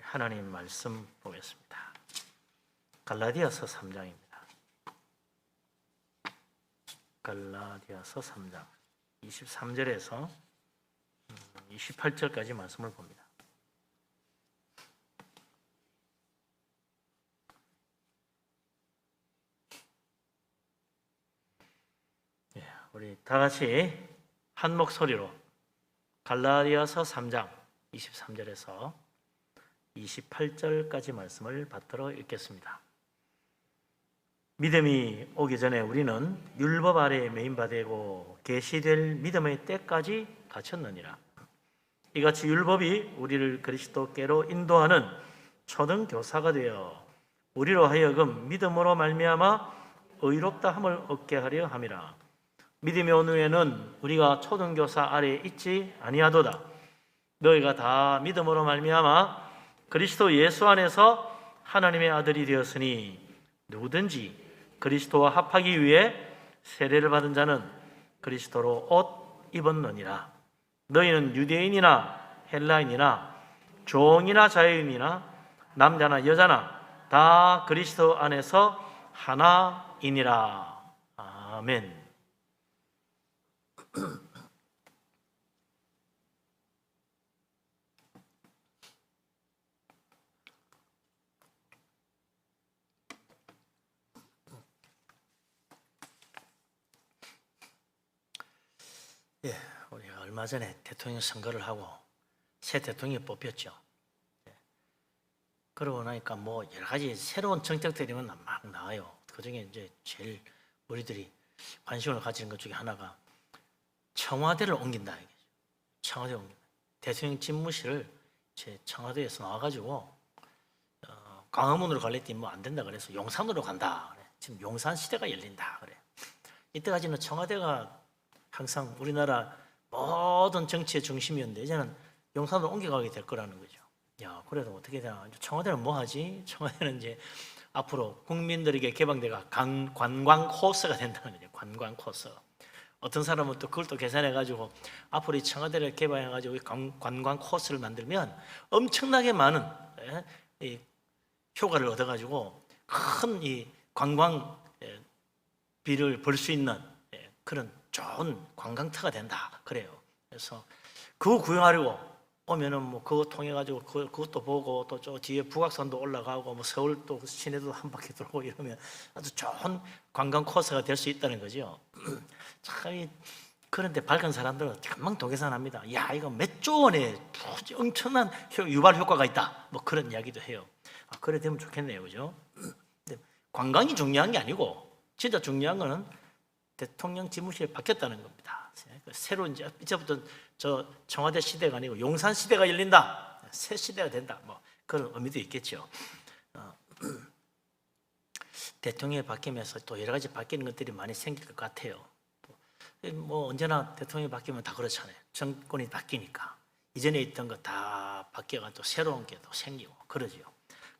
하나님 말씀 보겠습니다. 갈라디아서 3장입니다. 갈라디아서 3장 23절에서 28절까지 말씀을 봅니다. 우리 다 같이 한 목소리로 갈라디아서 3장 23절에서 28절까지 말씀을 받들어 읽겠습니다. 믿음이 오기 전에 우리는 율법 아래에 매인바되고 계시될 믿음의 때까지 갇혔느니라. 이같이 율법이 우리를 그리스도께로 인도하는 초등교사가 되어 우리로 하여금 믿음으로 말미암아 의롭다 함을 얻게 하려 함이라. 믿음이 온 후에는 우리가 초등교사 아래에 있지 아니하도다. 너희가 다 믿음으로 말미암아 그리스도 예수 안에서 하나님의 아들이 되었으니 누구든지 그리스도와 합하기 위해 세례를 받은 자는 그리스도로 옷 입었느니라. 너희는 유대인이나 헬라인이나 종이나 자유인이나 남자나 여자나 다 그리스도 안에서 하나이니라. 아멘. 우리가 얼마 전에 대통령 선거를 하고 새 대통령이 뽑혔죠. 그러고 나니까 뭐 여러 가지 새로운 정책들이 막 나와요. 그 중에 이제 제일 우리들이 관심을 가지는 것 중에 하나가 청와대를 옮긴다. 청와대를 옮긴다. 대통령 집무실을 제 청와대에서 나와가지고 광화문으로 갈랬더니 뭐 안 된다 그래서 용산으로 간다. 그래. 지금 용산 시대가 열린다. 그래. 이때까지는 청와대가 항상 우리나라 모든 정치의 중심이었는데 이제는 용산으로 옮겨가게 될 거라는 거죠. 야, 그래도 어떻게 되나? 청와대는 뭐 하지? 청와대는 이제 앞으로 국민들에게 개방돼가 관광 코스가 된다는 거죠. 관광 코스. 어떤 사람은 또 그걸 또 계산해가지고 앞으로 이 청와대를 개방해가지고 관광 코스를 만들면 엄청나게 많은 이 효과를 얻어가지고 큰 이 관광비를 벌 수 있는 그런 좋은 관광터가 된다. 그래요. 그래서 그거 구경하려고 오면은 뭐 그거 통해 가지고 그것도 보고 또 저 뒤에 북악산도 올라가고 뭐 서울 또 시내도 한 바퀴 돌고 이러면 아주 좋은 관광 코스가 될 수 있다는 거죠. 참 그런데 밝은 사람들은 금방 도계산합니다. 야, 이거 몇 조 원의 엄청난 유발 효과가 있다. 뭐 그런 이야기도 해요. 그래 되면 좋겠네요, 그죠? 근데 관광이 중요한 게 아니고 진짜 중요한 거는 대통령 집무실이 바뀌었다는 겁니다. 새로 이제부터 저 청와대 시대가 아니고 용산 시대가 열린다. 새 시대가 된다. 뭐 그런 의미도 있겠죠. 대통령이 바뀌면서 또 여러 가지 바뀌는 것들이 많이 생길 것 같아요. 뭐 언제나 대통령이 바뀌면 다 그렇잖아요. 정권이 바뀌니까 이전에 있던 거 다 바뀌어가 또 새로운 게 또 생기고 그러죠.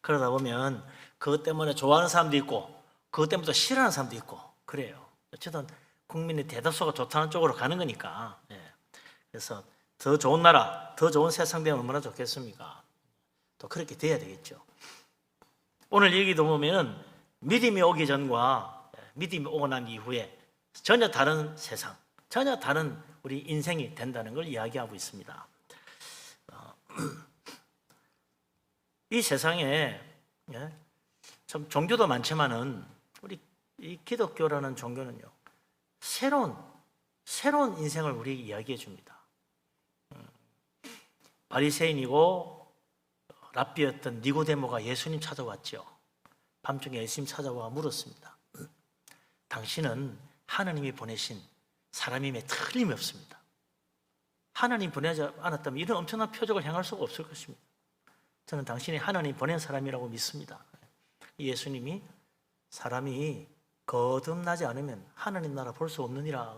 그러다 보면 그것 때문에 좋아하는 사람도 있고 그것 때문에 또 싫어하는 사람도 있고 그래요. 어쨌든 국민의 대다수가 좋다는 쪽으로 가는 거니까. 그래서 더 좋은 나라, 더 좋은 세상 되면 얼마나 좋겠습니까? 또 그렇게 돼야 되겠죠. 오늘 얘기도 보면 믿음이 오기 전과 믿음이 오고 난 이후에 전혀 다른 세상, 전혀 다른 우리 인생이 된다는 걸 이야기하고 있습니다. 이 세상에 참 종교도 많지만은 우리 이 기독교라는 종교는요, 새로운 인생을 우리에게 이야기해 줍니다. 바리새인이고 랍비였던 니고데모가 예수님 찾아왔죠. 밤중에 예수님 찾아와 물었습니다. 당신은 하나님이 보내신 사람임에 틀림이 없습니다. 하나님 보내지 않았다면 이런 엄청난 표적을 행할 수가 없을 것입니다. 저는 당신이 하나님 보낸 사람이라고 믿습니다. 예수님이 사람이 거듭나지 않으면 하나님 나라 볼 수 없느니라.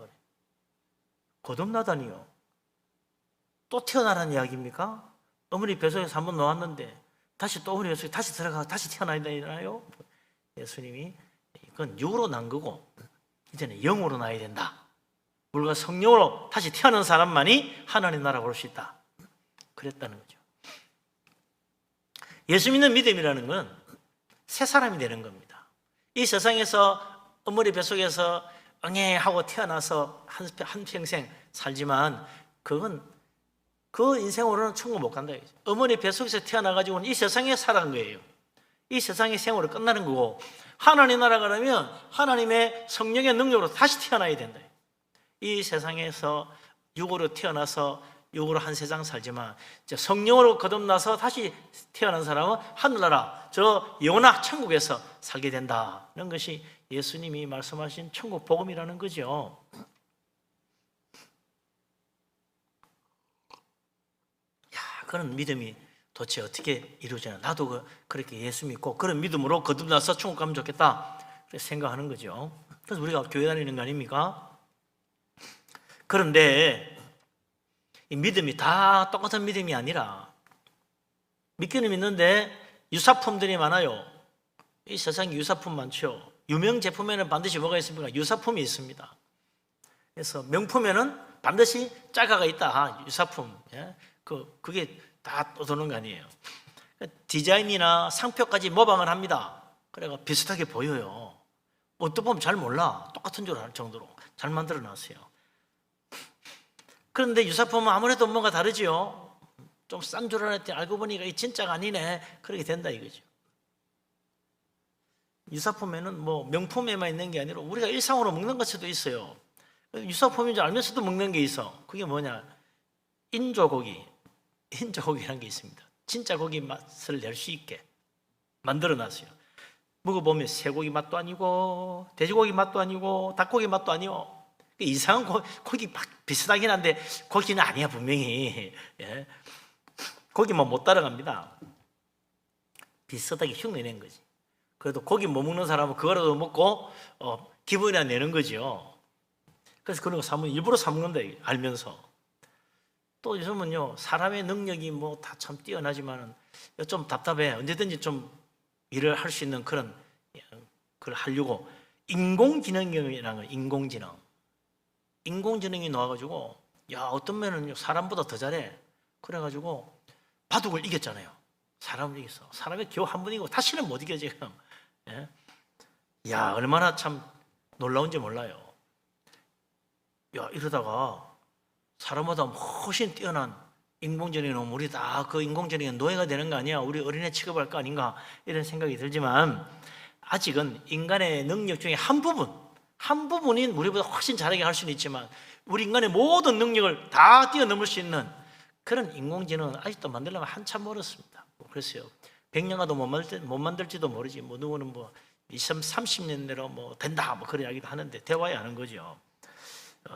거듭나다니요? 또 태어나라는 이야기입니까? 어머니 뱃속에서 한번 나왔는데 다시 또 어머니 뱃속에 다시 들어가서 다시 태어나야 되나요? 예수님이 그건 육으로 난 거고 이제는 영으로 나야 된다. 물과 성령으로 다시 태어난 사람만이 하나님 나라 볼 수 있다. 그랬다는 거죠. 예수 믿는 믿음이라는 건 새 사람이 되는 겁니다. 이 세상에서 어머니 뱃속에서 응애하고 태어나서 한평생 살지만 그건 그 인생으로는 천국 못 간다. 어머니 뱃속에서 태어나가지고는 이 세상에 살아간 거예요. 이 세상의 생으로 끝나는 거고, 하나님 나라 가려면 하나님의 성령의 능력으로 다시 태어나야 된다. 이 세상에서 육으로 태어나서 육으로 한 세상 살지만 성령으로 거듭나서 다시 태어난 사람은 하늘나라 저 영원한 천국에서 살게 된다는 것이 예수님이 말씀하신 천국 복음이라는 거죠. 그런 믿음이 도대체 어떻게 이루어지나. 나도 그렇게 예수 믿고 그런 믿음으로 거듭나서 천국 가면 좋겠다 그렇게 생각하는 거죠. 그래서 우리가 교회 다니는 거 아닙니까? 그런데 이 믿음이 다 똑같은 믿음이 아니라 믿기는 믿는데 유사품들이 많아요. 이 세상에 유사품 많죠. 유명 제품에는 반드시 뭐가 있습니까? 유사품이 있습니다. 그래서 명품에는 반드시 짤가가 있다. 유사품. 그게 다 떠도는 거 아니에요. 디자인이나 상표까지 모방을 합니다. 그래가 비슷하게 보여요. 어떤 보면 잘 몰라. 똑같은 줄 알 정도로 잘 만들어 놨어요. 그런데 유사품은 아무래도 뭔가 다르지요. 좀 싼 줄 알았더니 알고 보니까 이 진짜가 아니네. 그렇게 된다 이거죠. 유사품에는 뭐 명품에만 있는 게 아니라 우리가 일상으로 먹는 것도 있어요. 유사품인 줄 알면서도 먹는 게 있어. 그게 뭐냐? 인조고기라는 게 있습니다. 진짜 고기 맛을 낼 수 있게 만들어 놨어요. 먹어보면 쇠고기 맛도 아니고 돼지고기 맛도 아니고 닭고기 맛도 아니고 이상한 고기 막 비슷하긴 한데 고기는 아니야 분명히. 고기만 못 따라갑니다. 비슷하게 흉내낸 거지. 그래도 고기 못 먹는 사람은 그거라도 먹고 기분이나 내는 거죠. 그래서 그런 거 사면 일부러 사 먹는다 알면서. 또 요즘은요 사람의 능력이 뭐 다 참 뛰어나지만은 좀 답답해. 언제든지 좀 일을 할 수 있는 그런 걸 하려고 인공지능이라는 거. 인공지능이 나와가지고 야 어떤 면은 사람보다 더 잘해. 그래가지고 바둑을 이겼잖아요. 사람을 이겼어. 사람이 겨우 한 번 이기고 다시는 못 이겨 지금. 야 얼마나 참 놀라운지 몰라요. 야 이러다가 사람보다 훨씬 뛰어난 인공지능이 나오면 우리 다 그 인공지능의 노예가 되는 거 아니야? 우리 어린애 취급할 거 아닌가? 이런 생각이 들지만 아직은 인간의 능력 중에 한 부분인 우리보다 훨씬 잘하게 할 수는 있지만 우리 인간의 모든 능력을 다 뛰어넘을 수 있는 그런 인공지능은 아직도 만들려면 한참 멀었습니다. 그랬어요. 100년 가도 못 만들지도 모르지. 뭐 누구는 뭐 30년 내로 뭐 된다 뭐 그런 이야기도 하는데 대화에 하는 거죠.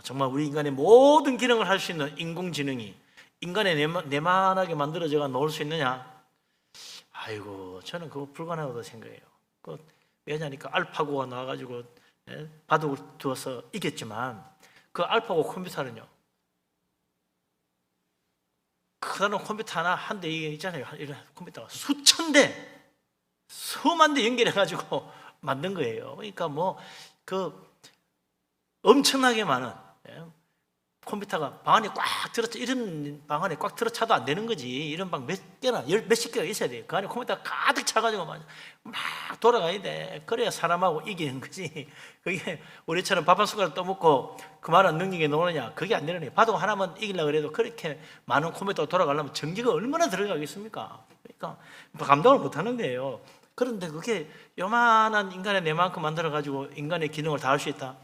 정말 우리 인간의 모든 기능을 할 수 있는 인공지능이 인간의 내만하게 만들어져가 놓을 수 있느냐? 아이고 저는 그거 불가능하다고 생각해요. 왜냐니까 알파고가 나와가지고 바둑을 두어서 이겼지만 그 알파고 컴퓨터는요 크다는 컴퓨터 한 대 있잖아요. 이런 컴퓨터가 수만 대 연결해가지고 만든 거예요. 그러니까 뭐 엄청나게 많은 컴퓨터가 방 안에 꽉 들어차. 이런 방 안에 꽉 들어차도 안 되는 거지. 이런 방 몇 개나 몇십 개가 있어야 돼요. 그 안에 컴퓨터가 가득 차가지고 막 돌아가야 돼. 그래야 사람하고 이기는 거지. 그게 우리처럼 밥 한 숟가락 떠먹고 그만한 능력이 나오느냐? 그게 안 되는 거예요. 바둑 하나만 이기려고 해도 그렇게 많은 컴퓨터가 돌아가려면 전기가 얼마나 들어가겠습니까? 그러니까 감당을 못 하는 거예요. 그런데 그게 요만한 인간의 뇌만큼 만들어가지고 인간의 기능을 다 할 수 있다?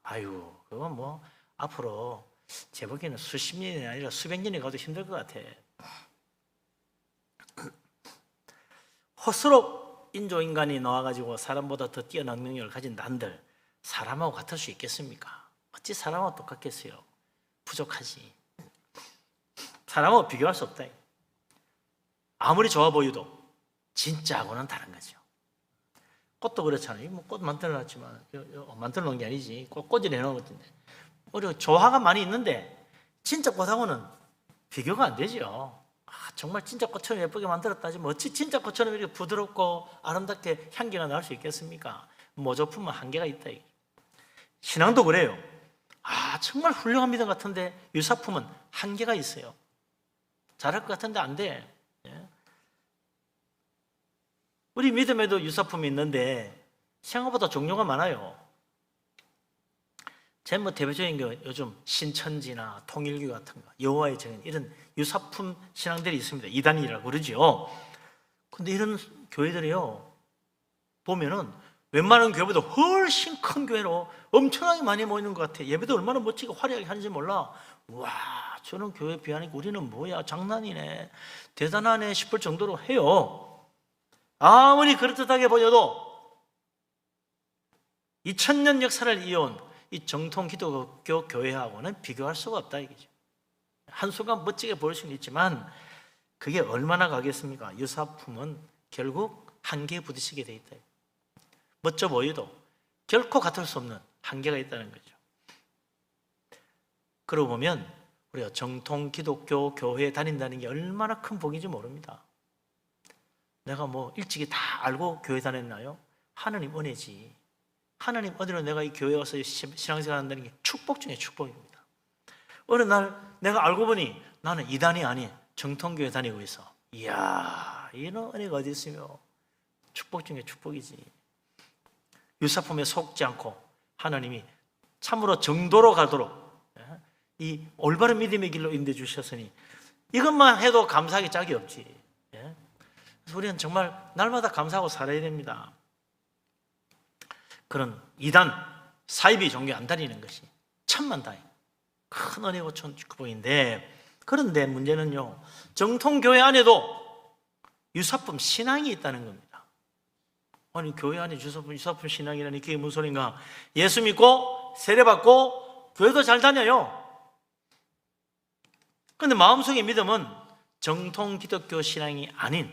아유, 그건 뭐 앞으로 제 보기에는 수십 년이 아니라 수백 년이 가도 힘들 것 같아. 허스록 인조인간이 나와가지고 사람보다 더 뛰어난 능력을 가진 난들 사람하고 같을 수 있겠습니까? 어찌 사람하고 똑같겠어요? 부족하지. 사람하고 비교할 수 없다. 아무리 좋아 보여도 진짜하고는 다른 거죠. 꽃도 그렇잖아요. 뭐 꽃 만들어놨지만 만들어 놓은 게 아니지. 꽃꽂이 내놓은 것인데 우리가 조화가 많이 있는데 진짜 꽃하고는 비교가 안 되죠. 정말 진짜 꽃처럼 예쁘게 만들었다지 뭐 어찌 진짜 꽃처럼 이렇게 부드럽고 아름답게 향기가 날 수 있겠습니까? 모조품은 한계가 있다. 신앙도 그래요. 정말 훌륭한 믿음 같은데 유사품은 한계가 있어요. 잘할 것 같은데 안 돼. 우리 믿음에도 유사품이 있는데 생각보다 종류가 많아요. 제 뭐 대표적인 게 요즘 신천지나 통일교 같은 거, 여호와의 증인 이런 유사품 신앙들이 있습니다. 이단이라고 그러죠. 근데 이런 교회들이요, 보면은 웬만한 교회보다 훨씬 큰 교회로 엄청나게 많이 모이는 것 같아. 예배도 얼마나 멋지게 화려하게 하는지 몰라. 와, 저런 교회 비하니까 우리는 뭐야, 장난이네, 대단하네 싶을 정도로 해요. 아무리 그럴듯하게 보여도 2000년 역사를 이어온 이 정통 기독교 교회하고는 비교할 수가 없다 이거죠. 한순간 멋지게 보일 수는 있지만 그게 얼마나 가겠습니까? 유사품은 결국 한계에 부딪히게 돼 있다. 멋져 보여도 결코 같을 수 없는 한계가 있다는 거죠. 그러고 보면 우리가 정통 기독교 교회에 다닌다는 게 얼마나 큰 복인지 모릅니다. 내가 뭐 일찍이 다 알고 교회 다녔나요? 하나님 은혜지. 하나님 은혜로 내가 이 교회에 와서 신앙생활 한다는 게 축복 중에 축복입니다. 어느 날 내가 알고 보니 나는 이단이 아닌 정통교회 다니고 있어. 이야, 이런 은혜가 어디 있으며 축복 중에 축복이지. 유사품에 속지 않고 하나님이 참으로 정도로 가도록 이 올바른 믿음의 길로 인도해 주셨으니 이것만 해도 감사하기 짝이 없지. 그래서 우리는 정말 날마다 감사하고 살아야 됩니다. 그런 이단, 사이비 종교 안 다니는 것이 천만다행 큰 은혜고 축복인데, 그런데 문제는요, 정통교회 안에도 유사품 신앙이 있다는 겁니다. 아니, 교회 안에 유사품 신앙이라니 그게 무슨 소린가? 예수 믿고 세례받고 교회도 잘 다녀요. 그런데 마음속의 믿음은 정통 기독교 신앙이 아닌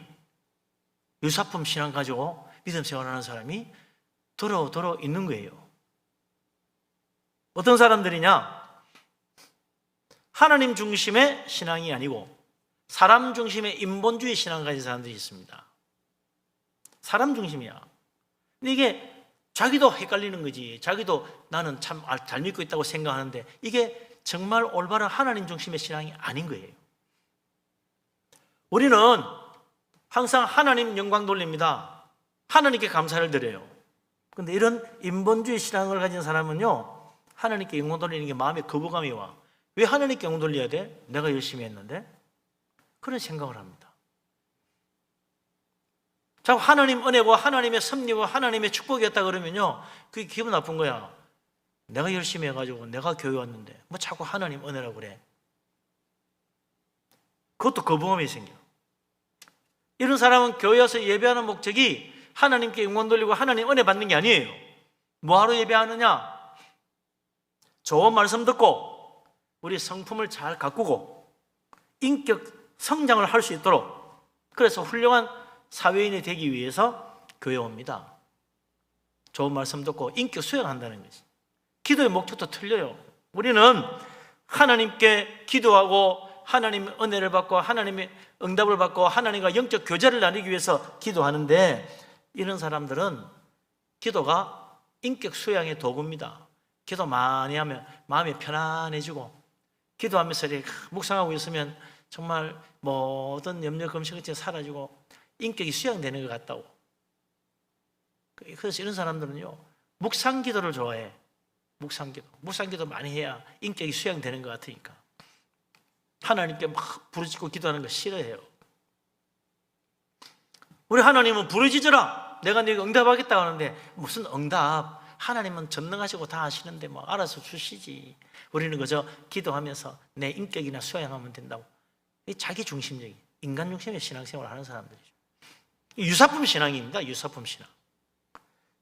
유사품 신앙 가지고 믿음 생활하는 사람이 더러 있는 거예요. 어떤 사람들이냐? 하나님 중심의 신앙이 아니고 사람 중심의 인본주의 신앙을 가진 사람들이 있습니다. 사람 중심이야. 근데 이게 자기도 헷갈리는 거지. 자기도 나는 참 잘 믿고 있다고 생각하는데 이게 정말 올바른 하나님 중심의 신앙이 아닌 거예요. 우리는 항상 하나님 영광 돌립니다. 하나님께 감사를 드려요. 그런데 이런 인본주의 신앙을 가진 사람은요, 하나님께 영광 돌리는 게 마음에 거부감이 와. 왜 하나님께 영광 돌려야 돼? 내가 열심히 했는데? 그런 생각을 합니다. 자꾸 하나님 은혜고 하나님의 섭리고 하나님의 축복이었다 그러면요, 그게 기분 나쁜 거야. 내가 열심히 해가지고 내가 교회 왔는데 뭐 자꾸 하나님 은혜라고 그래. 그것도 거부감이 생겨. 이런 사람은 교회 와서 예배하는 목적이 하나님께 영광 돌리고 하나님 은혜 받는 게 아니에요. 뭐하러 예배하느냐? 좋은 말씀 듣고 우리 성품을 잘 가꾸고 인격 성장을 할 수 있도록, 그래서 훌륭한 사회인이 되기 위해서 교회에 옵니다. 좋은 말씀 듣고 인격 수양한다는 것이. 기도의 목적도 틀려요. 우리는 하나님께 기도하고 하나님의 은혜를 받고 하나님의 응답을 받고 하나님과 영적 교제를 나누기 위해서 기도하는데, 이런 사람들은 기도가 인격 수양의 도구입니다. 기도 많이 하면 마음이 편안해지고, 기도하면서 묵상하고 있으면 정말 모든 염려 검색이 사라지고 인격이 수양되는 것 같다고. 그래서 이런 사람들은요, 묵상 기도를 좋아해. 묵상 기도 많이 해야 인격이 수양되는 것 같으니까. 하나님께 막 부르짖고 기도하는 거 싫어해요. 우리 하나님은 부르짖으라, 내가 네가 응답하겠다고 하는데 무슨 응답? 하나님은 전능하시고 다 아시는데 뭐 알아서 주시지. 우리는 그저 기도하면서 내 인격이나 수양하면 된다고. 이 자기 중심적인 인간 중심의 신앙생활을 하는 사람들이죠. 유사품 신앙입니다. 유사품 신앙.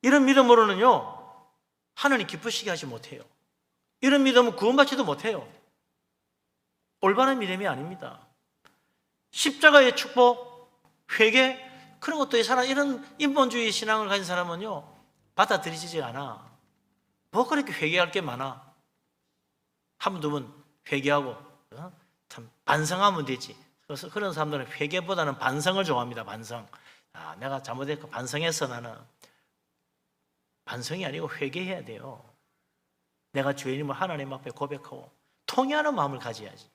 이런 믿음으로는요, 하나님 기쁘시게 하지 못해요. 이런 믿음은 구원받지도 못해요. 올바른 믿음이 아닙니다. 십자가의 축복, 회개, 그런 것도 이런 인본주의 신앙을 가진 사람은요, 받아들이지 않아. 뭐 그렇게 회개할 게 많아. 한 번, 두 번 회개하고 참 반성하면 되지. 그래서 그런 사람들은 회개보다는 반성을 좋아합니다. 반성. 아, 내가 잘못했고 반성했어. 나는 반성이 아니고 회개해야 돼요. 내가 죄인임을 하나님 앞에 고백하고 통회하는 마음을 가져야지.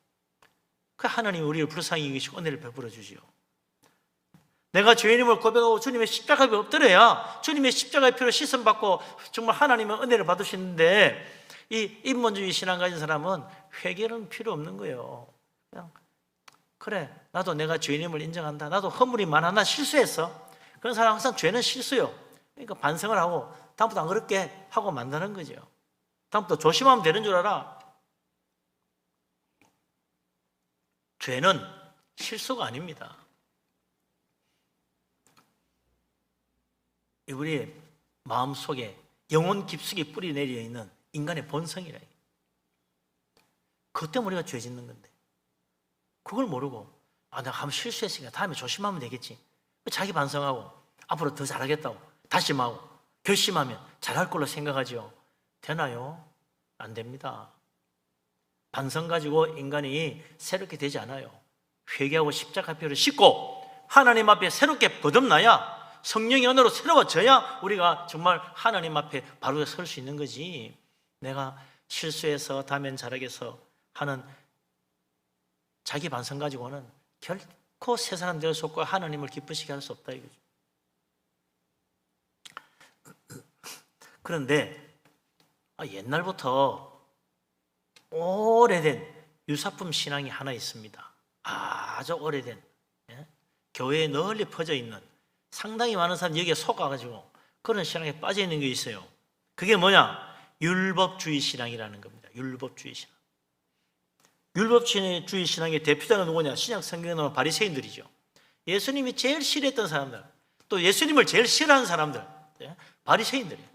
그 하나님이 우리를 불쌍히 여기시고 은혜를 베풀어 주지요. 내가 죄인임을 고백하고 주님의 십자가에 엎드려야 주님의 십자가의 피로 씻음받고 정말 하나님의 은혜를 받을 수 있는데, 이 인본주의 신앙 가진 사람은 회개는 필요 없는 거예요. 그냥 그래, 나도 내가 죄인임을 인정한다, 나도 허물이 많아, 나 실수했어. 그런 사람 항상 죄는 실수요. 그러니까 반성을 하고 다음부터 안 그렇게 하고 만드는 거죠. 다음부터 조심하면 되는 줄 알아. 죄는 실수가 아닙니다. 우리 마음속에 영혼 깊숙이 뿌리 내려 있는 인간의 본성이라. 그것 때문에 우리가 죄 짓는 건데, 그걸 모르고 내가 한번 실수했으니까 다음에 조심하면 되겠지, 자기 반성하고 앞으로 더 잘하겠다고 다짐하고 결심하면 잘할 걸로 생각하죠. 되나요? 안 됩니다. 반성 가지고 인간이 새롭게 되지 않아요. 회개하고 십자가 피를 씻고 하나님 앞에 새롭게 거듭나야, 성령의 은혜로 새로워져야 우리가 정말 하나님 앞에 바로 설 수 있는 거지. 내가 실수해서 다음엔 잘하겠어 하는 자기 반성 가지고는 결코 새 사람 될 수 없고 하나님을 기쁘시게 할 수 없다 이거죠. 그런데 옛날부터 오래된 유사품 신앙이 하나 있습니다. 아주 오래된, 교회에 널리 퍼져 있는, 상당히 많은 사람이 여기에 속아가지고 그런 신앙에 빠져 있는 게 있어요. 그게 뭐냐? 율법주의 신앙이라는 겁니다. 율법주의 신앙. 율법주의 신앙의 대표자가 누구냐? 신약 성경에 나오는 바리새인들이죠. 예수님이 제일 싫어했던 사람들, 또 예수님을 제일 싫어하는 사람들, 바리새인들이에요.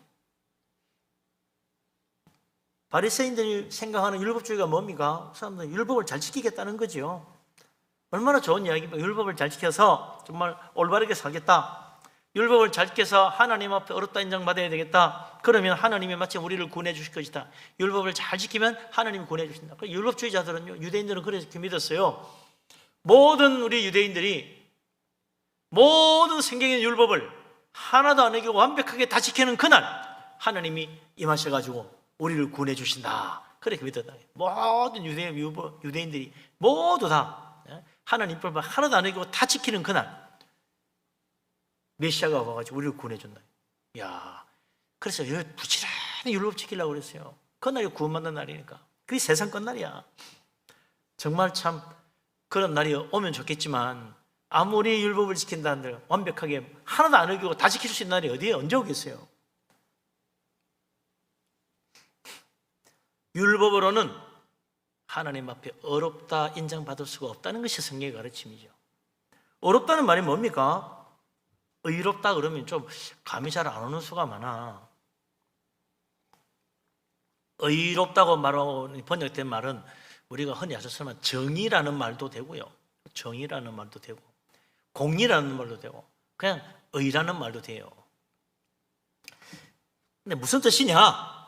바리새인들이 생각하는 율법주의가 뭡니까? 사람들은 율법을 잘 지키겠다는 거죠. 얼마나 좋은 이야기입니까? 율법을 잘 지켜서 정말 올바르게 살겠다, 율법을 잘 지켜서 하나님 앞에 어렵다 인정받아야 되겠다, 그러면 하나님이 마침 우리를 구원해 주실 것이다, 율법을 잘 지키면 하나님이 구원해 주신다. 율법주의자들은요, 유대인들은 그렇게 믿었어요. 모든 우리 유대인들이 모든 성경의 율법을 하나도 안 어기고 완벽하게 다 지키는 그날 하나님이 임하셔가지고 우리를 구원해 주신다, 그렇게 믿었다. 모든 유대인들이 모두 다 하나님 율법을 하나도 안 어기고 다 지키는 그날 메시아가 와가지고 우리를 구원해 준다. 야, 그래서 부지런히 율법 지키려고 그랬어요. 그날이 구원받는 날이니까. 그게 세상 끝날이야. 정말 참 그런 날이 오면 좋겠지만, 아무리 율법을 지킨다 한들 완벽하게 하나도 안 어기고 다 지킬 수 있는 날이 어디에 언제 오겠어요? 율법으로는 하나님 앞에 어렵다 인정받을 수가 없다는 것이 성경의 가르침이죠. 어렵다는 말이 뭡니까? 의롭다 그러면 좀 감이 잘 안 오는 수가 많아. 의롭다고 말하고 번역된 말은 우리가 흔히 아주 쓰는 정의라는 말도 되고요, 정의라는 말도 되고, 공의라는 말도 되고, 그냥 의라는 말도 돼요. 근데 무슨 뜻이냐?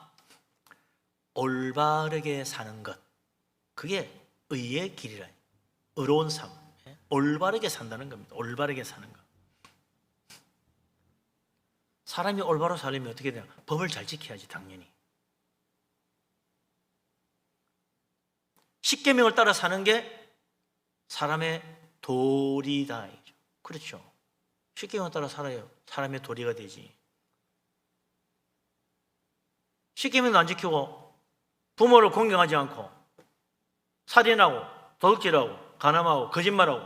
올바르게 사는 것, 그게 의의 길이라. 의로운 삶, 올바르게 산다는 겁니다. 올바르게 사는 것. 사람이 올바로 살려면 어떻게 돼요? 법을 잘 지켜야지, 당연히. 십계명을 따라 사는 게 사람의 도리다. 그렇죠. 십계명을 따라 살아요. 사람의 도리가 되지. 십계명도 안 지키고 부모를 공경하지 않고 살인하고 도둑질하고 간음하고 거짓말하고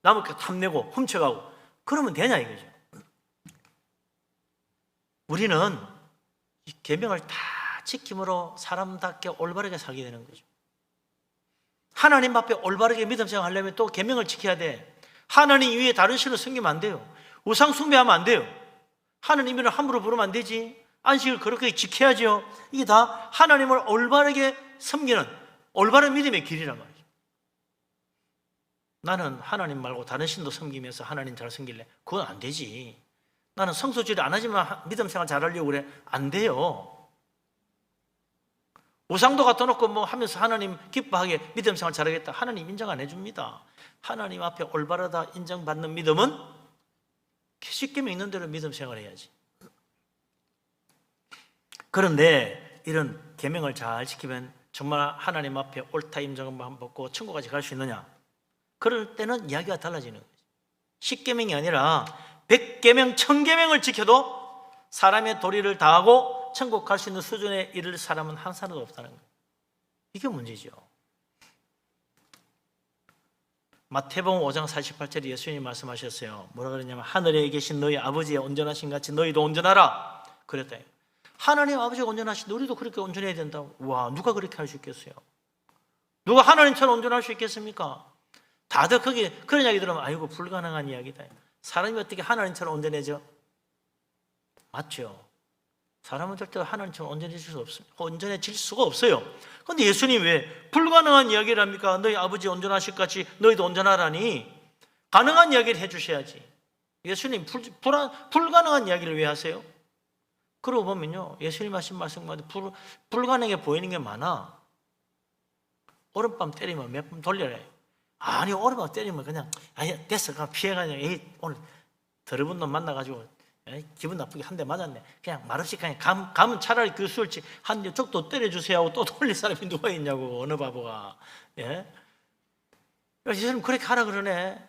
남을 탐내고 훔쳐가고 그러면 되냐 이거죠. 우리는 이 계명을 다 지킴으로 사람답게 올바르게 살게 되는 거죠. 하나님 앞에 올바르게 믿음 생활하려면 또 계명을 지켜야 돼. 하나님 위에 다른 신을 섬기면 안 돼요. 우상 숭배하면 안 돼요. 하나님 이름을 함부로 부르면 안 되지. 안식을 그렇게 지켜야죠. 이게 다 하나님을 올바르게 섬기는 올바른 믿음의 길이란 말이죠. 나는 하나님 말고 다른 신도 섬기면서 하나님 잘 섬길래? 그건 안 되지. 나는 성소주의를 안 하지만 믿음 생활 잘하려고 그래? 안 돼요. 우상도 갖다 놓고 뭐 하면서 하나님 기뻐하게 믿음 생활 잘하겠다, 하나님 인정 안 해줍니다. 하나님 앞에 올바르다 인정받는 믿음은 십계명 있는 대로 믿음 생활해야지. 그런데 이런 계명을 잘 지키면 정말 하나님 앞에 옳다 인정을 받고 천국까지 갈 수 있느냐? 그럴 때는 이야기가 달라지는 거죠. 10계명이 아니라 100계명, 1000계명을 지켜도 사람의 도리를 다하고 천국 갈 수 있는 수준에 이를 사람은 한 사람도 없다는 거예요. 이게 문제죠. 마태복음 5장 48절에 예수님이 말씀하셨어요. 뭐라 그랬냐면 하늘에 계신 너희 아버지의 온전하신 같이 너희도 온전하라 그랬다. 하나님 아버지가 온전하신데 우리도 그렇게 온전해야 된다고. 와, 누가 그렇게 할 수 있겠어요? 누가 하나님처럼 온전할 수 있겠습니까? 다들 그런 이야기 들으면 아이고 불가능한 이야기다. 사람이 어떻게 하나님처럼 온전해져? 맞죠? 사람은 절대로 하나님처럼 온전해질 수가 없어요. 그런데 예수님 왜 불가능한 이야기를 합니까? 너희 아버지 온전하실 같이 너희도 온전하라니. 가능한 이야기를 해주셔야지. 예수님 불가능한 이야기를 왜 하세요? 그러고 보면요, 예수님 하신 말씀마다 불가능해 보이는 게 많아. 오른밤 때리면 몇 번 돌려라. 아니, 오른밤 때리면 그냥 아니 됐어, 그냥 피해가냐. 오늘 더러운 놈 만나가지고 기분 나쁘게 한 대 맞았네. 그냥 말없이 그냥 가면 차라리 그 수월치 한 대 쪽도 때려주세요 하고 또 돌릴 사람이 누가 있냐고. 어느 바보가. 예? 예수님 그렇게 하라 그러네.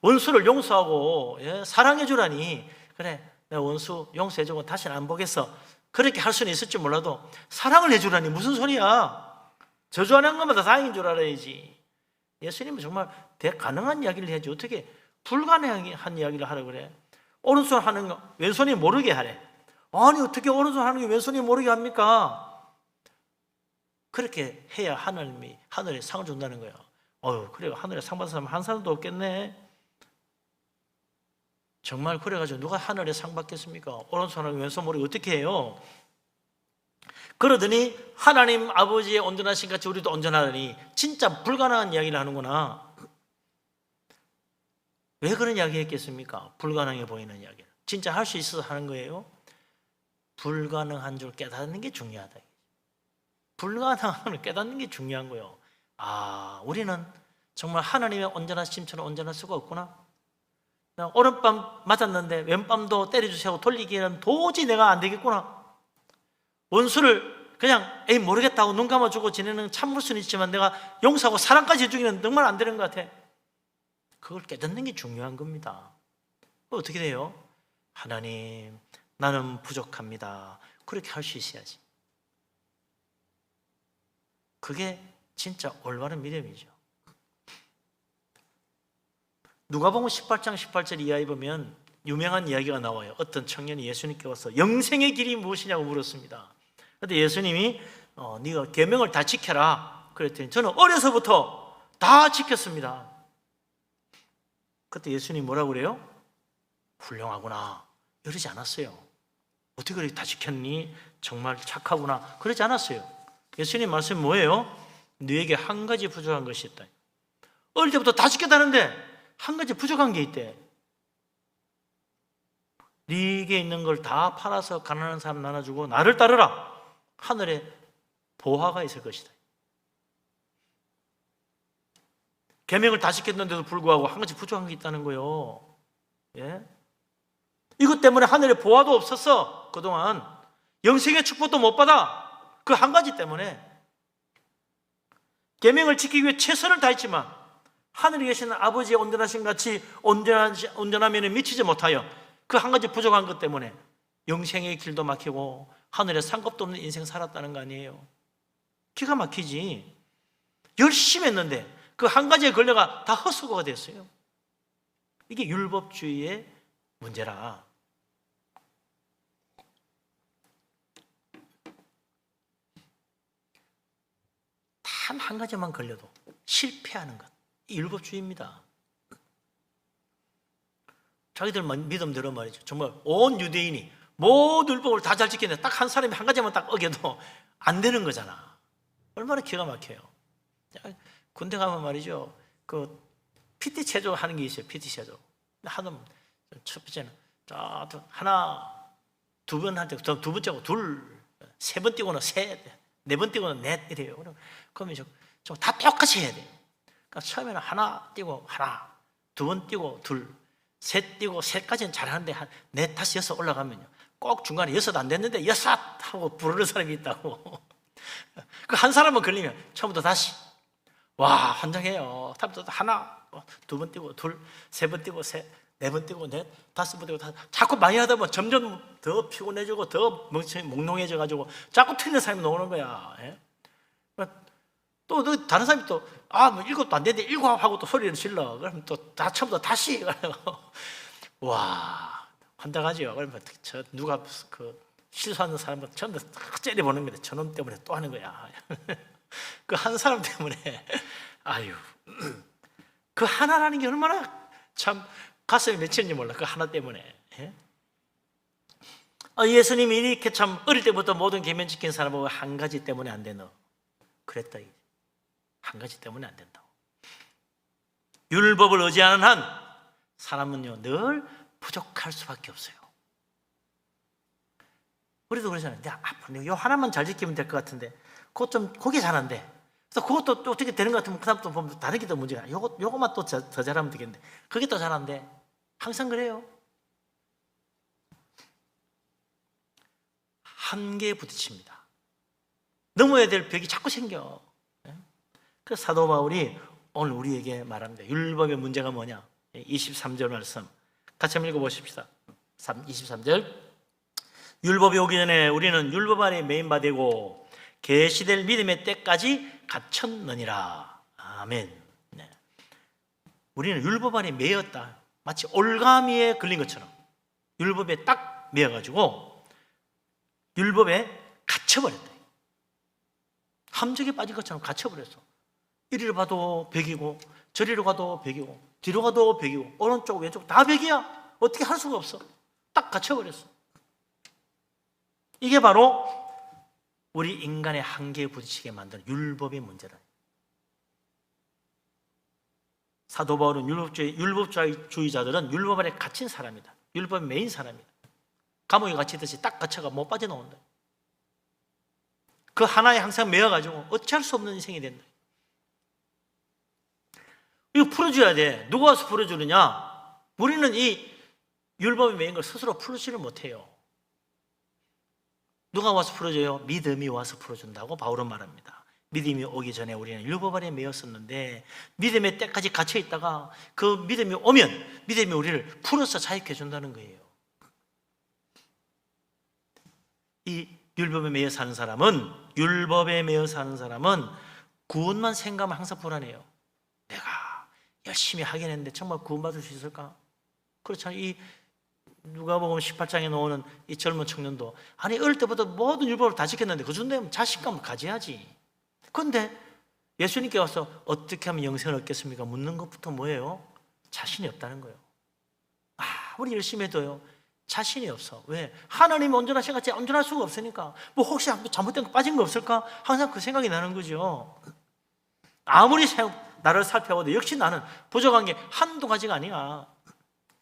원수를 용서하고 사랑해 주라니. 그래, 내가 원수 용서해주고 다시는 안 보겠어. 그렇게 할 수는 있을지 몰라도 사랑을 해주라니 무슨 소리야. 저주하는 것마다 다행인 줄 알아야지. 예수님은 정말 가능한 이야기를 해야지 어떻게 불가능한 이야기를 하라 그래. 오른손 하는 거 왼손이 모르게 하래. 아니 어떻게 오른손 하는 게 왼손이 모르게 합니까? 그렇게 해야 하나님이 하늘에 상을 준다는 거예요. 그래 하늘에 상 받은 사람 한 사람도 없겠네. 정말 그래가지고 누가 하늘에 상 받겠습니까? 오른손 하는 게 왼손 모르게 어떻게 해요? 그러더니 하나님 아버지의 온전하신 같이 우리도 온전하더니 진짜 불가능한 이야기를 하는구나. 왜 그런 이야기 했겠습니까? 불가능해 보이는 이야기를. 진짜 할 수 있어서 하는 거예요? 불가능한 줄 깨닫는 게 중요하다. 불가능한 걸 깨닫는 게 중요한 거예요. 우리는 정말 하나님의 온전하심처럼 온전할 수가 없구나. 오른밤 맞았는데 왼밤도 때려주세요 돌리기에는 도저히 내가 안 되겠구나. 원수를 그냥 모르겠다고 눈 감아주고 지내는 참을 수는 있지만 내가 용서하고 사랑까지 해주기는 정말 안 되는 것 같아. 그걸 깨닫는 게 중요한 겁니다. 어떻게 돼요? 하나님, 나는 부족합니다. 그렇게 할 수 있어야지. 그게 진짜 올바른 믿음이죠. 누가복음 18장 18절 이하에 보면 유명한 이야기가 나와요. 어떤 청년이 예수님께 와서 영생의 길이 무엇이냐고 물었습니다. 그런데 예수님이 네가 계명을 다 지켜라 그랬더니 저는 어려서부터 다 지켰습니다. 그때 예수님이 뭐라고 그래요? 훌륭하구나 이러지 않았어요. 어떻게 그렇게 다 지켰니? 정말 착하구나 그러지 않았어요. 예수님 말씀이 뭐예요? 너에게 한 가지 부족한 것이 있다. 어릴 때부터 다 지켰다는데 한 가지 부족한 게 있대. 네게 있는 걸 다 팔아서 가난한 사람 나눠주고 나를 따르라. 하늘에 보화가 있을 것이다. 계명을 다 지켰는데도 불구하고 한 가지 부족한 게 있다는 거예요. 예? 이것 때문에 하늘에 보화도 없었어. 그동안 영생의 축복도 못 받아. 그 한 가지 때문에 계명을 지키기 위해 최선을 다했지만 하늘에 계시는 아버지의 온전하신 같이 온전함에는 미치지 못하여 그 한 가지 부족한 것 때문에 영생의 길도 막히고 하늘에 상급도 없는 인생 살았다는 거 아니에요. 기가 막히지. 열심히 했는데 그 한 가지에 걸려가 다 헛수고가 됐어요. 이게 율법주의의 문제라. 단 한 가지만 걸려도 실패하는 것. 이 율법주의입니다. 자기들 믿음대로 말이죠. 정말 온 유대인이 모든 율법을 다 잘 지키는데 딱 한 사람이 한 가지만 딱 어겨도 안 되는 거잖아. 얼마나 기가 막혀요. 군대 가면 말이죠. 그 PT 체조 하는 게 있어요. PT 체조. 하면 첫 번째는 하나, 두 번 할 때 두 번째고 둘, 세 번 뛰고는 셋, 네 번 뛰고는 넷 이래요. 그러면 좀 다 똑같이 해야 돼요. 그러니까 처음에는 하나 뛰고 하나, 두 번 뛰고 둘, 셋 뛰고 셋까지는 잘하는데 한 넷, 다섯, 여섯 올라가면요. 꼭 중간에 여섯 안 됐는데 여섯 하고 부르는 사람이 있다고. 그 한 사람만 걸리면 처음부터 다시. 와, 환장해요. 하나, 두 번 뛰고 둘, 세 번 뛰고 셋, 4번 뛰고 5번 뛰고 자꾸 많이 하다 보면 점점 더 피곤해지고 더 몽롱해져 가지고 자꾸 틀리는 사람이 나오는 거야. 예? 또 다른 사람이 또 뭐 읽어도 안 되는데 읽어 하고 또 소리를 질러. 그러면 또 다 처음부터 다시 와 환장하죠. 그러면 누가 그 실수하는 사람은 전부 다 째려보는 거야. 저놈 때문에 또 하는 거야. 그 한 사람 때문에 아유 그 하나라는 게 얼마나 참 가슴이 맺히는지 몰라. 그 하나 때문에. 예? 예수님이 이렇게 참 어릴 때부터 모든 계명 지킨 사람은 한 가지 때문에 안 돼. 너 그랬다. 한 가지 때문에 안 된다고. 율법을 의지하는 한 사람은요 늘 부족할 수밖에 없어요. 우리도 그러잖아요. 내가 앞으로 요 하나만 잘 지키면 될 것 같은데 그게 잘 안 돼. 그래서 그것도 또 어떻게 되는 것 같으면 그 다음 또 보면 다른 게 더 문제가. 요거만 또 더 잘하면 되겠는데 그게 또 잘 안 돼. 항상 그래요. 한계에 부딪힙니다. 넘어야 될 벽이 자꾸 생겨. 그래서 사도 바울이 오늘 우리에게 말합니다. 율법의 문제가 뭐냐? 23절 말씀 같이 한번 읽어보십시다. 23절 율법이 오기 전에 우리는 율법 아래 매인 바 되고 계시될 믿음의 때까지 갇혔느니라. 아멘. 네. 우리는 율법 안에 매였다. 마치 올가미에 걸린 것처럼 율법에 딱 매여가지고 율법에 갇혀버렸다. 함정에 빠진 것처럼 갇혀버렸어. 이리로 봐도 벽이고 저리로 가도 벽이고 뒤로 가도 벽이고 오른쪽 왼쪽 다 벽이야. 어떻게 할 수가 없어. 딱 갇혀버렸어. 이게 바로 우리 인간의 한계에 부딪히게 만드는 율법의 문제다. 사도 바울은 율법주의자들은 율법 아래 갇힌 사람이다. 율법에 매인 사람이다. 감옥에 갇히듯이 딱 갇혀가 못 빠져나온다. 그 하나에 항상 매여가지고 어찌할 수 없는 인생이 된다. 이거 풀어줘야 돼. 누가 와서 풀어주느냐? 우리는 이 율법에 매인 걸 스스로 풀지를 못해요. 누가 와서 풀어줘요? 믿음이 와서 풀어준다고 바울은 말합니다. 믿음이 오기 전에 우리는 율법 아래 매였었는데 믿음의 때까지 갇혀 있다가 그 믿음이 오면 믿음이 우리를 풀어서 자유케 해준다는 거예요. 이 율법에 매여 사는 사람은 구원만 생각하면 항상 불안해요. 내가 열심히 하긴 했는데 정말 구원받을 수 있을까? 그렇잖아요. 이 누가복음 18장에 나오는 이 젊은 청년도 아니 어릴 때부터 모든 율법을 다 지켰는데 그 정도면 자신감을 가져야지. 그런데 예수님께 와서 어떻게 하면 영생을 얻겠습니까? 묻는 것부터 뭐예요? 자신이 없다는 거예요. 우리 열심히 해도요 자신이 없어. 왜? 하나님이 온전하신 같이 온전할 수가 없으니까. 뭐 혹시 잘못된 거 빠진 거 없을까? 항상 그 생각이 나는 거죠. 아무리 나를 살펴봐도 역시 나는 부족한 게 한두 가지가 아니야.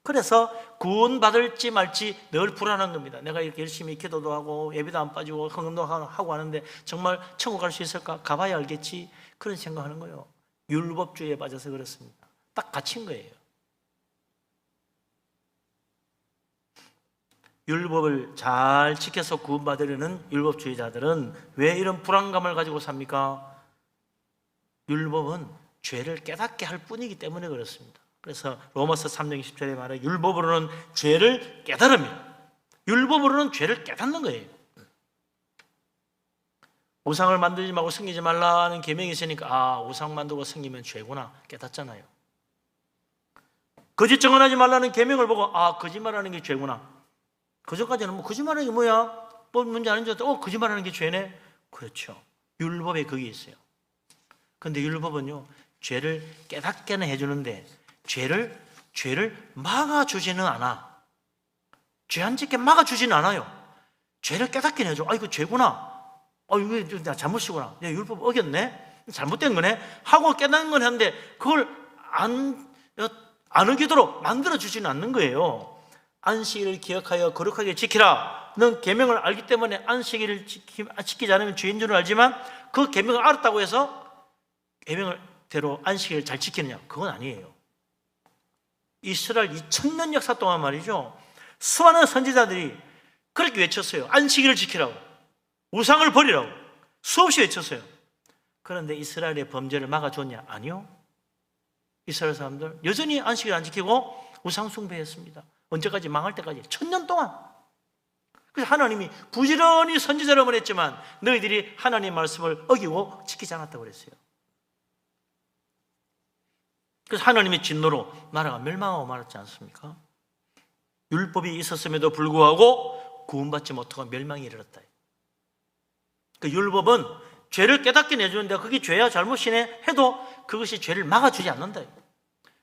그래서 구원받을지 말지 늘 불안한 겁니다. 내가 이렇게 열심히 기도도 하고 예배도 안 빠지고 헌금도 하고 하는데 정말 천국 갈 수 있을까? 가봐야 알겠지. 그런 생각하는 거예요. 율법주의에 빠져서 그렇습니다. 딱 갇힌 거예요. 율법을 잘 지켜서 구원받으려는 율법주의자들은 왜 이런 불안감을 가지고 삽니까? 율법은 죄를 깨닫게 할 뿐이기 때문에 그렇습니다. 그래서 로마서 3장 20절에 말해 율법으로는 죄를 깨달으며 율법으로는 죄를 깨닫는 거예요. 우상을 만들지 말고 섬기지 말라는 계명이 있으니까 우상 만들고 섬기면 죄구나 깨닫잖아요. 거짓 증언하지 말라는 계명을 보고 거짓말하는 게 죄구나. 그전까지는 거짓말하는 게 뭐야? 뭐 문제 아닌 줄 알았더니 거짓말하는 게 죄네? 그렇죠. 율법에 그게 있어요. 그런데 율법은요 죄를 깨닫게는 해주는데 죄를 막아주지는 않아. 죄 안 짓게 막아주지는 않아요. 죄를 깨닫게 해줘. 이거 죄구나. 이거 나 잘못이구나. 내 율법 어겼네. 잘못된 거네. 하고 깨닫는 건 하는데 그걸 안 어기도록 만들어주지는 않는 거예요. 안식일을 기억하여 거룩하게 지키라. 넌 계명을 알기 때문에 안식일을 지키지 않으면 죄인 줄은 알지만 그 계명을 알았다고 해서 계명대로 안식일을 잘 지키느냐? 그건 아니에요. 이스라엘 2000년 역사 동안 말이죠. 수많은 선지자들이 그렇게 외쳤어요. 안식일을 지키라고. 우상을 버리라고. 수없이 외쳤어요. 그런데 이스라엘의 범죄를 막아줬냐? 아니요. 이스라엘 사람들 여전히 안식일 안 지키고 우상숭배했습니다. 언제까지? 망할 때까지 1000년 동안. 그래서 하나님이 부지런히 선지자를 보냈지만 너희들이 하나님의 말씀을 어기고 지키지 않았다고 그랬어요. 그래서 하나님의 진노로 나라가 멸망하고 말았지 않습니까? 율법이 있었음에도 불구하고 구원받지 못하고 멸망이 이르렀다. 그 율법은 죄를 깨닫게 내주는데 그게 죄야 잘못이네 해도 그것이 죄를 막아주지 않는다.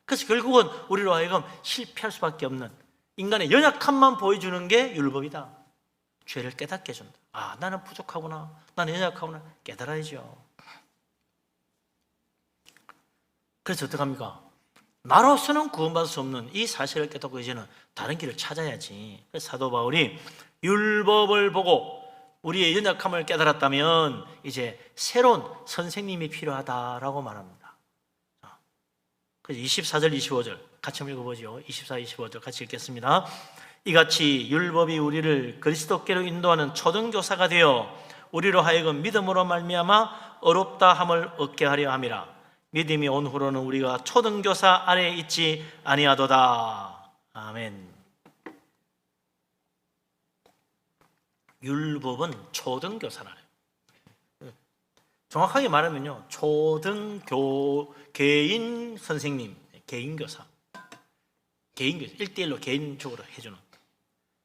그래서 결국은 우리로 하여금 실패할 수밖에 없는 인간의 연약함만 보여주는 게 율법이다. 죄를 깨닫게 해준다. 아, 나는 부족하구나, 나는 연약하구나 깨달아야죠. 그래서 어떡합니까? 나로서는 구원받을 수 없는 이 사실을 깨닫고 이제는 다른 길을 찾아야지. 그래서 사도 바울이 율법을 보고 우리의 연약함을 깨달았다면 이제 새로운 선생님이 필요하다라고 말합니다. 그래서 24절 25절 같이 한번 읽어보죠. 24, 25절 같이 읽겠습니다. 이같이 율법이 우리를 그리스도께로 인도하는 초등교사가 되어 우리로 하여금 믿음으로 말미암아 어렵다 함을 얻게 하려 함이라. 믿음이 온 후로는 우리가 초등교사 아래에 있지 아니하도다. 아멘. 율법은 초등교사라. 정확하게 말하면요, 개인 선생님, 개인교사, 1대1로 개인적으로 해주는.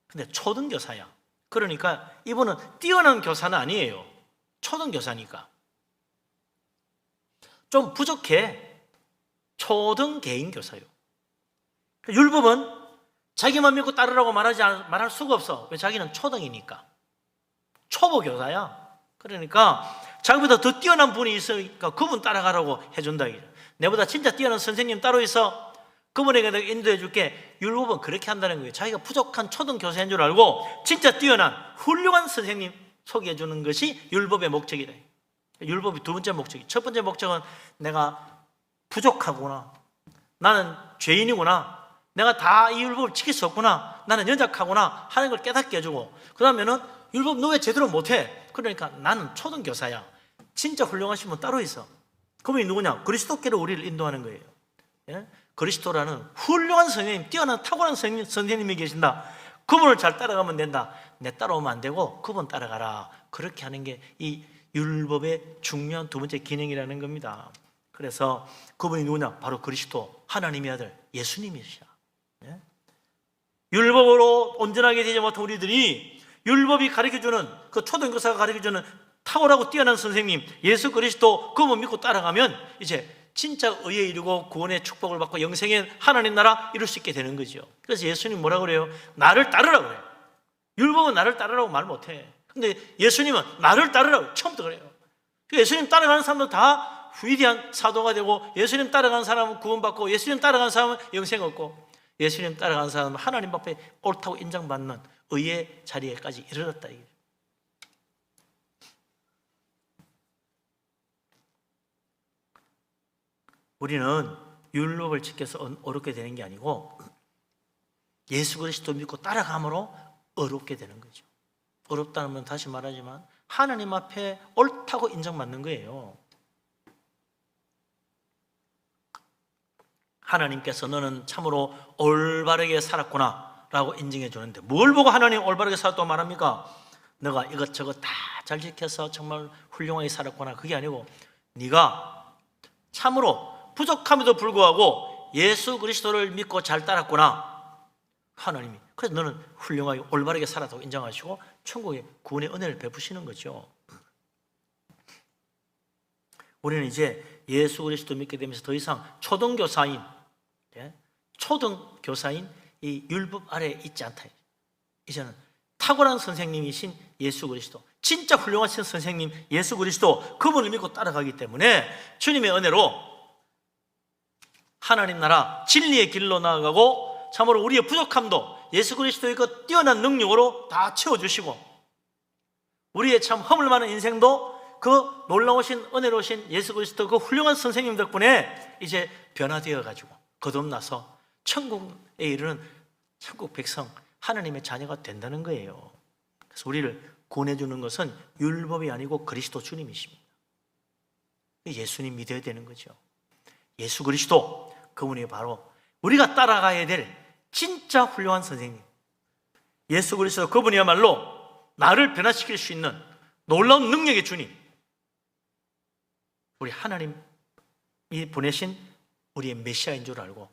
근데 초등교사야. 그러니까 이분은 뛰어난 교사는 아니에요. 초등교사니까 좀 부족해. 초등 개인교사요. 율법은 자기만 믿고 따르라고 말할 수가 없어. 왜? 자기는 초등이니까. 초보교사야. 그러니까 자기보다 더 뛰어난 분이 있으니까 그분 따라가라고 해준다. 내보다 진짜 뛰어난 선생님 따로 있어, 그분에게 내가 인도해 줄게. 율법은 그렇게 한다는 거예요. 자기가 부족한 초등교사인 줄 알고 진짜 뛰어난 훌륭한 선생님 소개해 주는 것이 율법의 목적이다. 율법이 두 번째 목적이. 첫 번째 목적은 내가 부족하구나, 나는 죄인이구나, 내가 다 이 율법을 지킬 수 없구나, 나는 연약하구나 하는 걸 깨닫게 해주고, 그러면은 율법 너 왜 제대로 못해? 그러니까 나는 초등교사야. 진짜 훌륭하신 분 따로 있어. 그분이 누구냐? 그리스도께로 우리를 인도하는 거예요. 예? 그리스도라는 훌륭한 선생님, 뛰어난 탁월한 선생님이 계신다. 그분을 잘 따라가면 된다. 내 따라오면 안 되고 그분 따라가라. 그렇게 하는 게 이 율법의 중요한 두 번째 기능이라는 겁니다. 그래서 그분이 누구냐? 바로 그리스도, 하나님의 아들 예수님이시야. 예? 율법으로 온전하게 되지 못한 우리들이 율법이 가르쳐주는, 그 초등교사가 가르쳐주는 탁월하고 뛰어난 선생님 예수 그리스도, 그분 믿고 따라가면 이제 진짜 의에 이르고 구원의 축복을 받고 영생의 하나님 나라 이룰 수 있게 되는 거죠. 그래서 예수님 뭐라고 그래요? 나를 따르라고 그래요. 율법은 나를 따르라고 말 못해. 근데 예수님은 나를 따르라고 처음부터 그래요. 예수님 따라가는 사람도 다 위대한 사도가 되고, 예수님 따라가는 사람은 구원받고, 예수님 따라가는 사람은 영생 얻고, 예수님 따라가는 사람은 하나님 앞에 옳다고 인정받는 의의 자리에까지 이르렀다. 우리는 율법을 지켜서 어렵게 되는 게 아니고 예수 그리스도 믿고 따라감으로 어렵게 되는 거죠. 어렵다는 건 다시 말하지만 하나님 앞에 옳다고 인정받는 거예요. 하나님께서 너는 참으로 올바르게 살았구나 라고 인정해 주는데, 뭘 보고 하나님 올바르게 살았다고 말합니까? 너가 이것저것 다 잘 지켜서 정말 훌륭하게 살았구나, 그게 아니고 네가 참으로 부족함에도 불구하고 예수 그리스도를 믿고 잘 따랐구나, 하나님이 그래서 너는 훌륭하게 올바르게 살았다고 인정하시고 천국의 구원의 은혜를 베푸시는 거죠. 우리는 이제 예수 그리스도 믿게 되면서 더 이상 초등교사인 이 율법 아래에 있지 않다. 이제는 탁월한 선생님이신 예수 그리스도, 진짜 훌륭하신 선생님 예수 그리스도, 그분을 믿고 따라가기 때문에 주님의 은혜로 하나님 나라 진리의 길로 나아가고, 참으로 우리의 부족함도 예수 그리스도의 그 뛰어난 능력으로 다 채워주시고, 우리의 참 허물 많은 인생도 그 놀라우신 은혜로우신 예수 그리스도 그 훌륭한 선생님 덕분에 이제 변화되어 가지고 거듭나서 천국에 이르는 천국 백성, 하나님의 자녀가 된다는 거예요. 그래서 우리를 구원해주는 것은 율법이 아니고 그리스도 주님이십니다. 예수님 믿어야 되는 거죠. 예수 그리스도, 그분이 바로 우리가 따라가야 될 진짜 훌륭한 선생님, 예수 그리스도 그분이야말로 나를 변화시킬 수 있는 놀라운 능력의 주님, 우리 하나님이 보내신 우리의 메시아인 줄 알고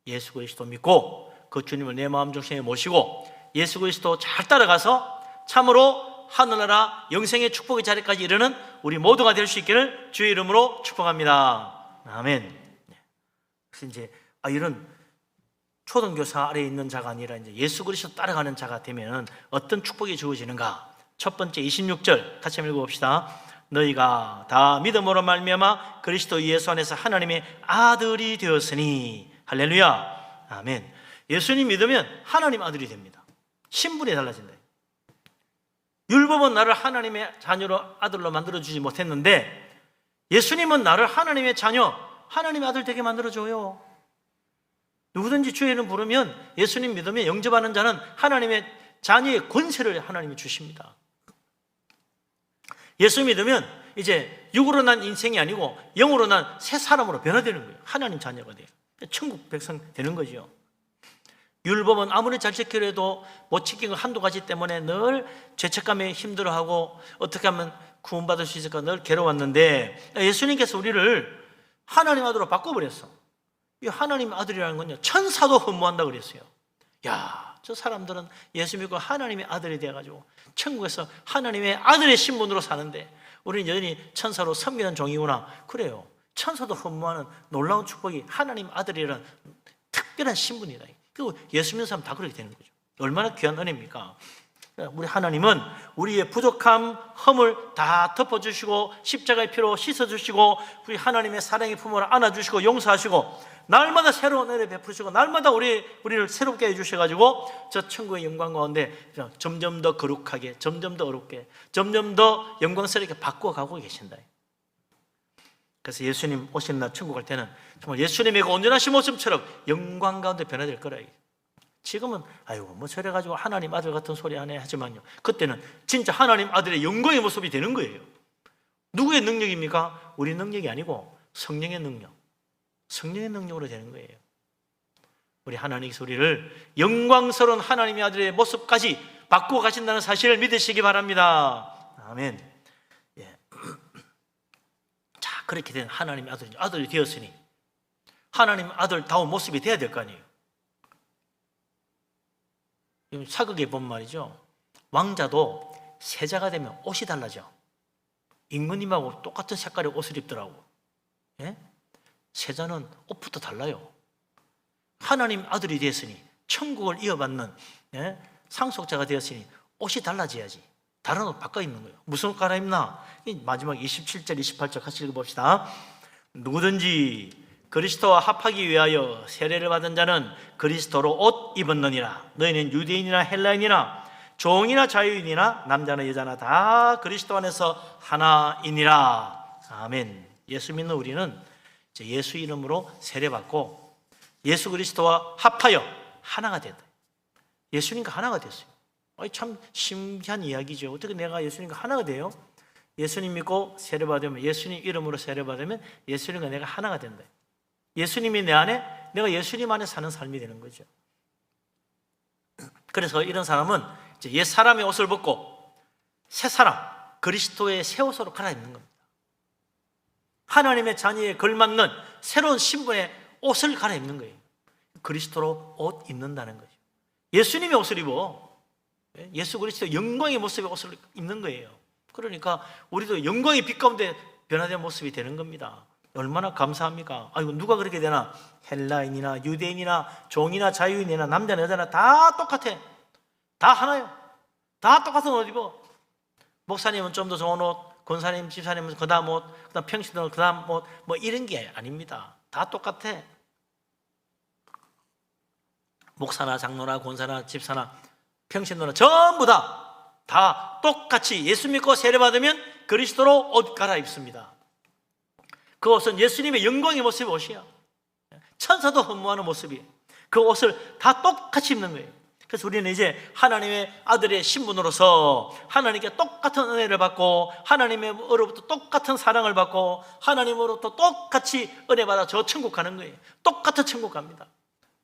예수 그리스도 믿고 그 주님을 내 마음 중심에 모시고 예수 그리스도 잘 따라가서 참으로 하늘나라 영생의 축복의 자리까지 이르는 우리 모두가 될 수 있기를 주의 이름으로 축복합니다. 아멘. 그래서 이제 이런 초등교사 아래에 있는 자가 아니라 이제 예수 그리스도 따라가는 자가 되면 어떤 축복이 주어지는가? 첫 번째 26절 같이 한번 읽어봅시다. 너희가 다 믿음으로 말미암아 그리스도 예수 안에서 하나님의 아들이 되었으니. 할렐루야. 아멘. 예수님 믿으면 하나님 아들이 됩니다. 신분이 달라진다. 율법은 나를 하나님의 자녀로 아들로 만들어주지 못했는데 예수님은 나를 하나님의 자녀, 하나님의 아들 되게 만들어줘요. 누구든지 주의 이름 부르면, 예수님 믿으면 영접하는 자는 하나님의 자녀의 권세를 하나님이 주십니다. 예수 믿으면 이제 육으로 난 인생이 아니고 영으로 난 새 사람으로 변화되는 거예요. 하나님 자녀가 돼요. 천국 백성 되는 거죠. 율법은 아무리 잘 지키려 해도 못 지킨 거 한두 가지 때문에 늘 죄책감에 힘들어하고 어떻게 하면 구원받을 수 있을까 늘 괴로웠는데 예수님께서 우리를 하나님 아들로 바꿔버렸어. 이 하나님 아들이라는 건요, 천사도 흠모한다 그랬어요. 야, 저 사람들은 예수 믿고 하나님의 아들이 돼가지고 천국에서 하나님의 아들의 신분으로 사는데 우리는 여전히 천사로 섬기는 종이구나. 그래요. 천사도 흠모하는 놀라운 축복이 하나님 아들이라는 특별한 신분이다. 그리고 예수 믿는 사람 다 그렇게 되는 거죠. 얼마나 귀한 은혜입니까? 우리 하나님은 우리의 부족함, 흠을 다 덮어주시고 십자가의 피로 씻어주시고 우리 하나님의 사랑의 품으로 안아주시고 용서하시고 날마다 새로운 은혜 베푸시고 날마다 우리를 새롭게 해주셔가지고 저 천국의 영광 가운데 점점 더 거룩하게, 점점 더 어렵게, 점점 더 영광스럽게 바꿔가고 계신다. 그래서 예수님 오시는 날 천국 갈 때는 정말 예수님의 온전하신 모습처럼 영광 가운데 변화될 거라. 지금은 아이고 뭐 저래가지고 하나님 아들 같은 소리 안 해 하지만요, 그때는 진짜 하나님 아들의 영광의 모습이 되는 거예요. 누구의 능력입니까? 우리 능력이 아니고 성령의 능력, 성령의 능력으로 되는 거예요. 우리 하나님께서 우리를 영광스러운 하나님의 아들의 모습까지 바꾸어 가신다는 사실을 믿으시기 바랍니다. 아멘. 예. 자, 그렇게 된 하나님의 아들이 되었으니 하나님 아들다운 모습이 돼야 될 거 아니에요. 사극에 보면 말이죠, 왕자도 세자가 되면 옷이 달라져. 임금님하고 똑같은 색깔의 옷을 입더라고. 예? 세자는 옷부터 달라요. 하나님 아들이 되었으니 천국을 이어받는 상속자가 되었으니 옷이 달라져야지. 다른 옷 바꿔 입는 거예요. 무슨 옷 갈아입나? 마지막 27절 28절 같이 읽어봅시다. 누구든지 그리스도와 합하기 위하여 세례를 받은 자는 그리스도로 옷 입었느니라. 너희는 유대인이나 헬라인이나 종이나 자유인이나 남자나 여자나 다 그리스도 안에서 하나이니라. 아멘. 예수 믿는 우리는 이제 예수 이름으로 세례받고 예수 그리스도와 합하여 하나가 된다. 예수님과 하나가 됐어요. 참 신기한 이야기죠. 어떻게 내가 예수님과 하나가 돼요? 예수님 믿고 세례받으면, 예수님 이름으로 세례받으면 예수님과 내가 하나가 된다. 예수님이 내 안에, 내가 예수님 안에 사는 삶이 되는 거죠. 그래서 이런 사람은 이제 옛 사람의 옷을 벗고 새 사람, 그리스도의 새 옷으로 갈아입는 겁니다. 하나님의 자녀에 걸맞는 새로운 신분의 옷을 갈아입는 거예요. 그리스도로 옷 입는다는 거죠. 예수님의 옷을 입어. 예수 그리스도 영광의 모습의 옷을 입는 거예요. 그러니까 우리도 영광의 빛 가운데 변화된 모습이 되는 겁니다. 얼마나 감사합니까? 아이고, 누가 그렇게 되나? 헬라인이나 유대인이나 종이나 자유인이나 남자나 여자나 다 똑같아. 다 하나요. 다 똑같은 옷 입어. 목사님은 좀 더 좋은 옷, 권사님, 집사님은 그 다음 옷, 그 다음 평신도는 그 다음 옷, 뭐 이런 게 아닙니다. 다 똑같아. 목사나 장로나 권사나 집사나 평신도나 전부 다 똑같이 예수 믿고 세례받으면 그리스도로 옷 갈아입습니다. 그 옷은 예수님의 영광의 모습의 옷이야. 천사도 흠모하는 모습이. 그 옷을 다 똑같이 입는 거예요. 그래서 우리는 이제 하나님의 아들의 신분으로서 하나님께 똑같은 은혜를 받고 하나님으로부터 똑같은 사랑을 받고 하나님으로부터 똑같이 은혜 받아 저 천국 가는 거예요. 똑같은 천국 갑니다.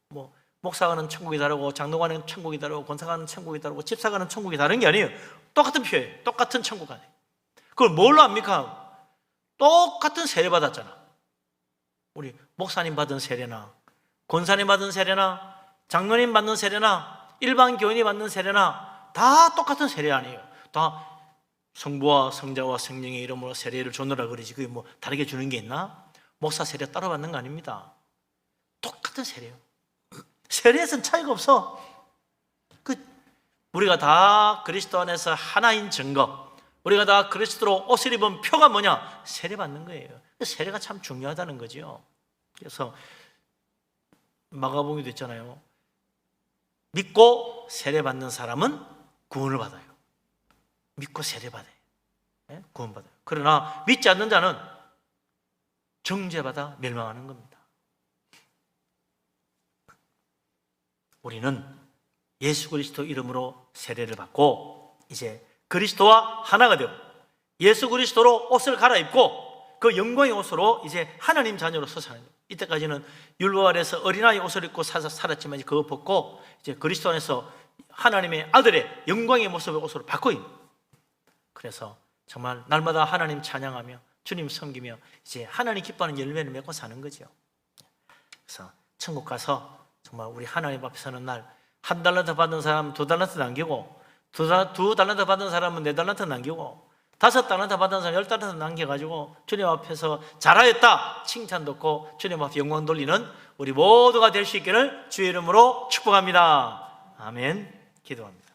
뭐 목사가는 천국이 다르고 장로가는 천국이 다르고 권사가는 천국이 다르고 집사가는 천국이 다른 게 아니에요. 똑같은 표예요. 똑같은 천국 안에. 그걸 뭘로 압니까? 똑같은 세례 받았잖아. 우리 목사님 받은 세례나 권사님 받은 세례나 장로님 받는 세례나 일반 교인이 받는 세례나 다 똑같은 세례 아니에요. 다 성부와 성자와 성령의 이름으로 세례를 주노라 그러지. 그게 뭐 다르게 주는 게 있나? 목사 세례 따로 받는 거 아닙니다. 똑같은 세례예요. 세례에서는 차이가 없어. 우리가 다 그리스도 안에서 하나인 증거, 우리가 다 그리스도로 옷을 입은 표가 뭐냐? 세례 받는 거예요. 세례가 참 중요하다는 거죠. 그래서 마가복음에도 있잖아요. 믿고 세례 받는 사람은 구원을 받아요. 믿고 세례 받아요. 네? 구원 받아요. 그러나 믿지 않는 자는 정죄받아 멸망하는 겁니다. 우리는 예수 그리스도 이름으로 세례를 받고 이제 그리스도와 하나가 되고 예수 그리스도로 옷을 갈아입고 그 영광의 옷으로 이제 하나님 자녀로서 사는 거예요. 이때까지는 율법 아래서 어린아이 옷을 입고 살았지만 그거 벗고 이제 그리스도 안에서 하나님의 아들의 영광의 모습의 옷으로 바꿔요. 그래서 정말 날마다 하나님 찬양하며 주님 섬기며 이제 하나님 기뻐하는 열매를 맺고 사는 거죠. 그래서 천국 가서 정말 우리 하나님 앞에 서는 날 한 달란트 받은 사람 2달란트 남기고 두 달란트 받은 사람은 4달란트 남기고 5달란트 받은 사람 10달란트 남겨가지고 주님 앞에서 잘하였다 칭찬 듣고 주님 앞에 영광 돌리는 우리 모두가 될 수 있기를 주의 이름으로 축복합니다. 아멘. 기도합니다.